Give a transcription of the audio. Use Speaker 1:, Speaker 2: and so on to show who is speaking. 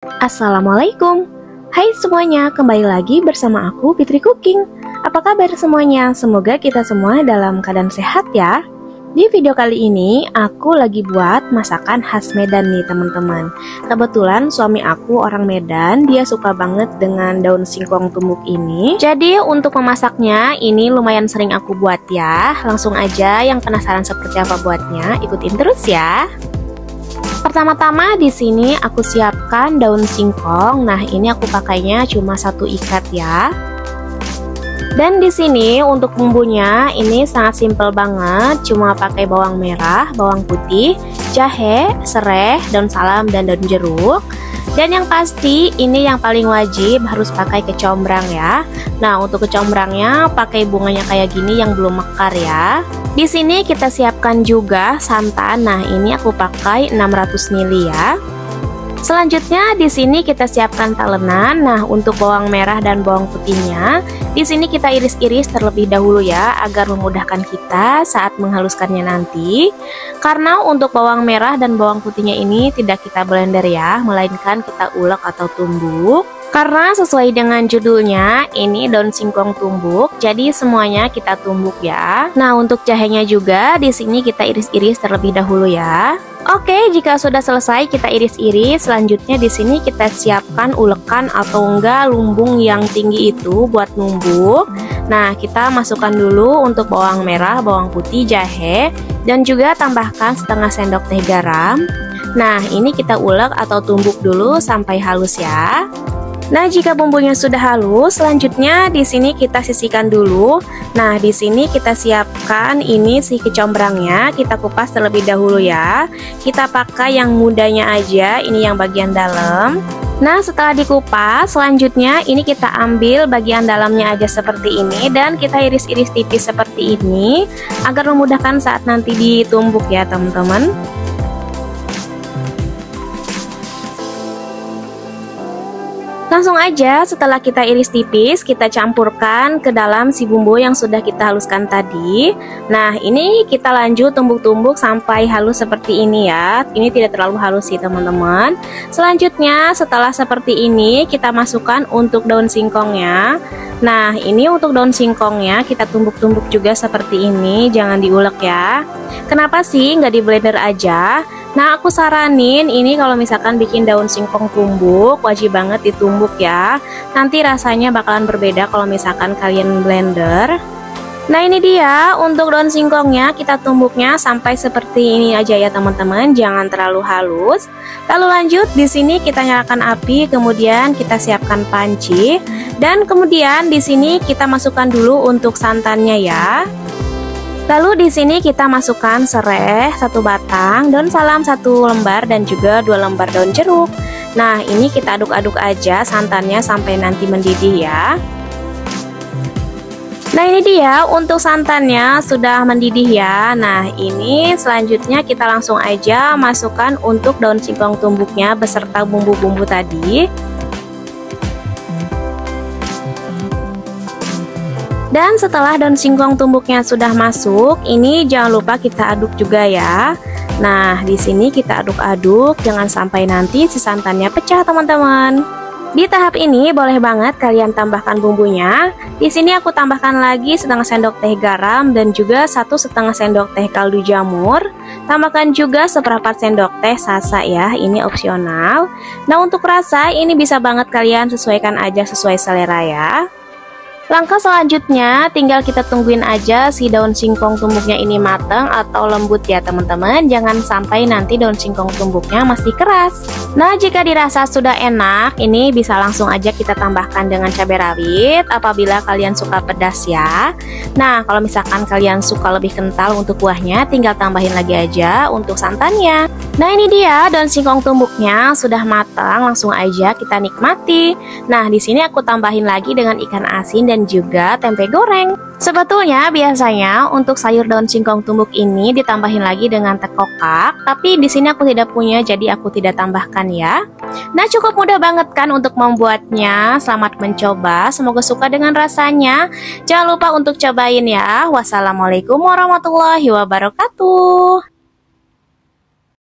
Speaker 1: Assalamualaikum. Hai semuanya, kembali lagi bersama aku Fitri Cooking. Apa kabar semuanya? Semoga kita semua dalam keadaan sehat ya. Di video kali ini aku lagi buat masakan khas Medan nih teman-teman. Kebetulan suami aku orang Medan, dia suka banget dengan daun singkong tumbuk ini. Jadi untuk memasaknya ini lumayan sering aku buat ya. Langsung aja yang penasaran seperti apa buatnya, ikutin terus ya. Pertama-tama di sini aku siapkan daun singkong. Nah, ini aku pakainya cuma 1 ikat ya. Dan di sini untuk bumbunya ini sangat simpel banget, cuma pakai bawang merah, bawang putih, jahe, serai, daun salam dan daun jeruk. Dan yang pasti ini yang paling wajib harus pakai kecombrang ya. Nah, untuk kecombrangnya pakai bunganya kayak gini yang belum mekar ya. Di sini kita siapkan juga santan. Nah, ini aku pakai 600 ml ya. Selanjutnya di sini kita siapkan talenan. Nah, untuk bawang merah dan bawang putihnya di sini kita iris-iris terlebih dahulu ya, agar memudahkan kita saat menghaluskannya nanti. Karena untuk bawang merah dan bawang putihnya ini tidak kita blender ya, melainkan kita ulek atau tumbuk. Karena sesuai dengan judulnya, ini daun singkong tumbuk, jadi semuanya kita tumbuk ya. Nah, untuk jahenya juga di sini kita iris-iris terlebih dahulu ya. Oke, jika sudah selesai kita iris-iris, selanjutnya di sini kita siapkan ulekan atau enggak lumbung yang tinggi itu buat numbuk. Nah, kita masukkan dulu untuk bawang merah, bawang putih, jahe, dan juga tambahkan setengah sendok teh garam. Nah, ini kita ulek atau tumbuk dulu sampai halus ya. Nah, jika bumbunya sudah halus, selanjutnya di sini kita sisihkan dulu. Nah, di sini kita siapkan ini si kecombrangnya, kita kupas terlebih dahulu ya. Kita pakai yang mudanya aja, ini yang bagian dalam. Nah, setelah dikupas, selanjutnya ini kita ambil bagian dalamnya aja seperti ini dan kita iris-iris tipis seperti ini agar memudahkan saat nanti ditumbuk ya, teman-teman. Langsung aja setelah kita iris tipis, kita campurkan ke dalam si bumbu yang sudah kita haluskan tadi. Nah, ini kita lanjut tumbuk-tumbuk sampai halus seperti ini ya. Ini tidak terlalu halus sih teman-teman. Selanjutnya setelah seperti ini kita masukkan untuk daun singkongnya. Nah, ini untuk daun singkongnya kita tumbuk-tumbuk juga seperti ini, jangan diulek ya. Kenapa sih nggak di blender aja? Nah, aku saranin ini kalau misalkan bikin daun singkong tumbuk, wajib banget ditumbuk ya. Nanti rasanya bakalan berbeda kalau misalkan kalian blender. Nah, ini dia untuk daun singkongnya, kita tumbuknya sampai seperti ini aja ya teman-teman, jangan terlalu halus. Lalu lanjut di sini kita nyalakan api, kemudian kita siapkan panci, dan kemudian di sini kita masukkan dulu untuk santannya ya. Lalu di sini kita masukkan serai 1 batang, daun salam 1 lembar dan juga 2 lembar daun jeruk. Nah, ini kita aduk-aduk aja santannya sampai nanti mendidih ya. Nah, ini dia untuk santannya sudah mendidih ya. Nah, ini selanjutnya kita langsung aja masukkan untuk daun singkong tumbuknya beserta bumbu-bumbu tadi. Dan setelah daun singkong tumbuknya sudah masuk, ini jangan lupa kita aduk juga ya. Nah, di sini kita aduk-aduk, jangan sampai nanti si santannya pecah teman-teman. Di tahap ini boleh banget kalian tambahkan bumbunya. Di sini aku tambahkan lagi setengah sendok teh garam dan juga 1,5 sendok teh kaldu jamur. Tambahkan juga seperempat sendok teh sasa ya, ini opsional. Nah, untuk rasa ini bisa banget kalian sesuaikan aja sesuai selera ya. Langkah selanjutnya tinggal kita tungguin aja si daun singkong tumbuknya ini matang atau lembut ya teman-teman. Jangan sampai nanti daun singkong tumbuknya masih keras. Nah, jika dirasa sudah enak, ini bisa langsung aja kita tambahkan dengan cabai rawit apabila kalian suka pedas ya. Nah, kalau misalkan kalian suka lebih kental untuk kuahnya, tinggal tambahin lagi aja untuk santannya. Nah, ini dia daun singkong tumbuknya sudah matang, langsung aja kita nikmati. Nah, di sini aku tambahin lagi dengan ikan asin dan juga tempe goreng. Sebetulnya biasanya untuk sayur daun singkong tumbuk ini ditambahin lagi dengan tekokak, tapi di sini aku tidak punya jadi aku tidak tambahkan ya. Nah, cukup mudah banget kan untuk membuatnya. Selamat mencoba, semoga suka dengan rasanya. Jangan lupa untuk cobain ya. Wassalamualaikum warahmatullahi wabarakatuh.